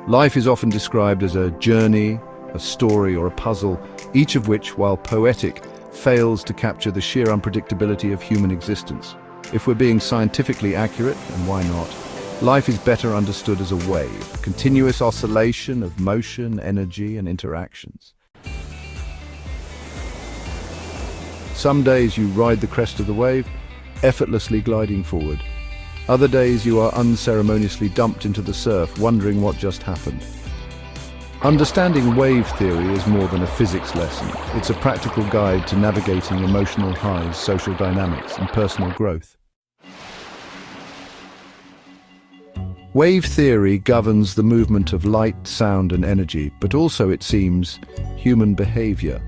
Life is often described as a journey, a story, or a puzzle, each of which, while poetic, fails to capture the sheer unpredictability of human existence. If we're being scientifically accurate, and why not, life is better understood as a wave, a continuous oscillation of motion, energy, and interactions. Some days you ride the crest of the wave, effortlessly gliding forward. Other days you are unceremoniously dumped into the surf, wondering what just happened. Understanding wave theory is more than a physics lesson. It's a practical guide to navigating emotional highs, social dynamics, and personal growth. Wave theory governs the movement of light, sound, and energy, but also, it seems, human behavior.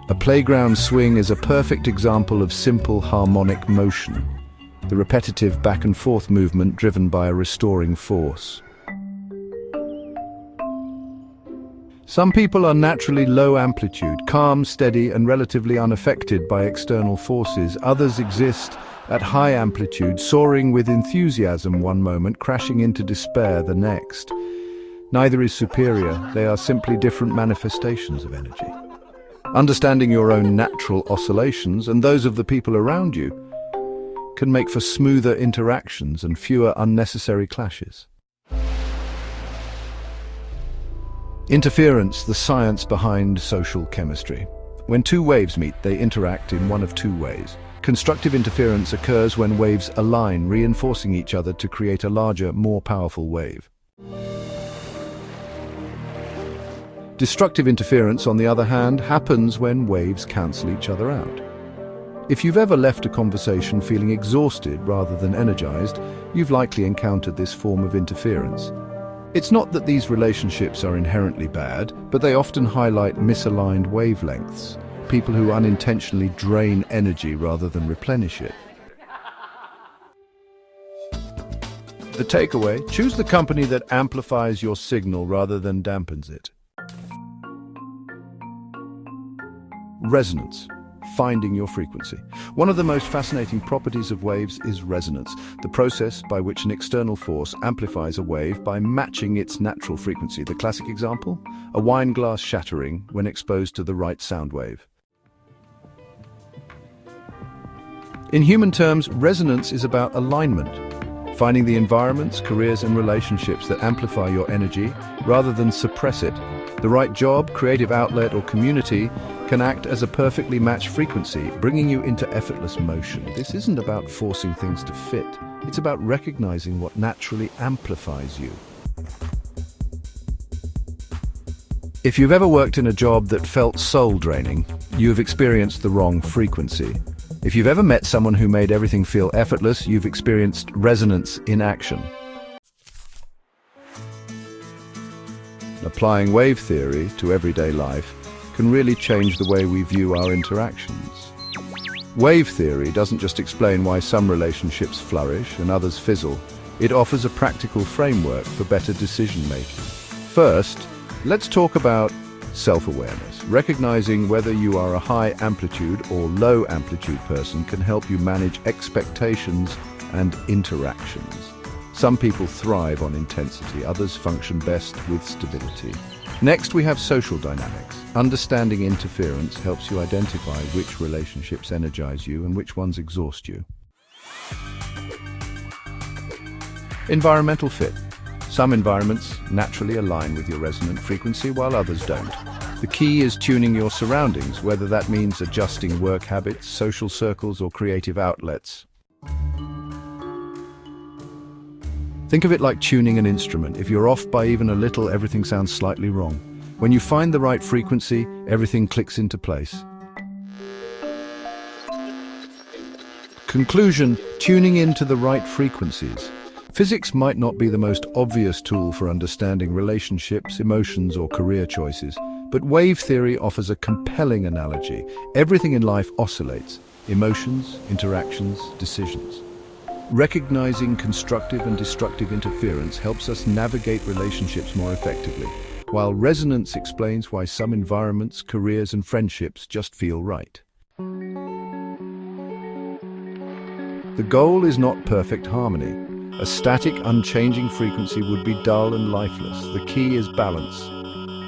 A playground swing is a perfect example of simple harmonic motion, the repetitive back and forth movement driven by a restoring force. Some people are naturally low amplitude, calm, steady, and relatively unaffected by external forces. Others exist at high amplitude, soaring with enthusiasm one moment, crashing into despair the next. Neither is superior, they are simply different manifestations of energy. Understanding your own natural oscillations and those of the people around you can make for smoother interactions and fewer unnecessary clashes. Interference, the science behind social chemistry. When two waves meet, they interact in one of two ways. Constructive interference occurs when waves align, reinforcing each other to create a larger, more powerful wave. Destructive interference, on the other hand, happens when waves cancel each other out. If you've ever left a conversation feeling exhausted rather than energized, you've likely encountered this form of interference. It's not that these relationships are inherently bad, but they often highlight misaligned wavelengths, people who unintentionally drain energy rather than replenish it. The takeaway: choose the company that amplifies your signal rather than dampens it. Resonance. Finding your frequency. One of the most fascinating properties of waves is resonance, the process by which an external force amplifies a wave by matching its natural frequency. The classic example? A wine glass shattering when exposed to the right sound wave. In human terms, resonance is about alignment, finding the environments, careers, and relationships that amplify your energy rather than suppress it. The right job, creative outlet, or community can act as a perfectly matched frequency, bringing you into effortless motion. This isn't about forcing things to fit. It's about recognizing what naturally amplifies you. If you've ever worked in a job that felt soul-draining, you've experienced the wrong frequency. If you've ever met someone who made everything feel effortless, you've experienced resonance in action. Applying wave theory to everyday life can really change the way we view our interactions. Wave theory doesn't just explain why some relationships flourish and others fizzle. It offers a practical framework for better decision-making. First, let's talk about self-awareness. Recognizing whether you are a high amplitude or low amplitude person can help you manage expectations and interactions. Some people thrive on intensity, others function best with stability. Next, we have social dynamics. Understanding interference helps you identify which relationships energize you and which ones exhaust you. Environmental fit. Some environments naturally align with your resonant frequency while others don't. The key is tuning your surroundings, whether that means adjusting work habits, social circles, or creative outlets. Think of it like tuning an instrument. If you're off by even a little, everything sounds slightly wrong. When you find the right frequency, everything clicks into place. Conclusion: tuning into the right frequencies. Physics might not be the most obvious tool for understanding relationships, emotions, or career choices, but wave theory offers a compelling analogy. Everything in life oscillates: emotions, interactions, decisions. Recognizing constructive and destructive interference helps us navigate relationships more effectively, while resonance explains why some environments, careers, and friendships just feel right. The goal is not perfect harmony, A static, unchanging frequency would be dull and lifeless. The key is balance,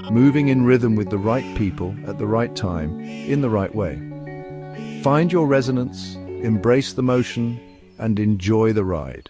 moving in rhythm with the right people at the right time, in the right way. Find your resonance, embrace the motion, and enjoy the ride.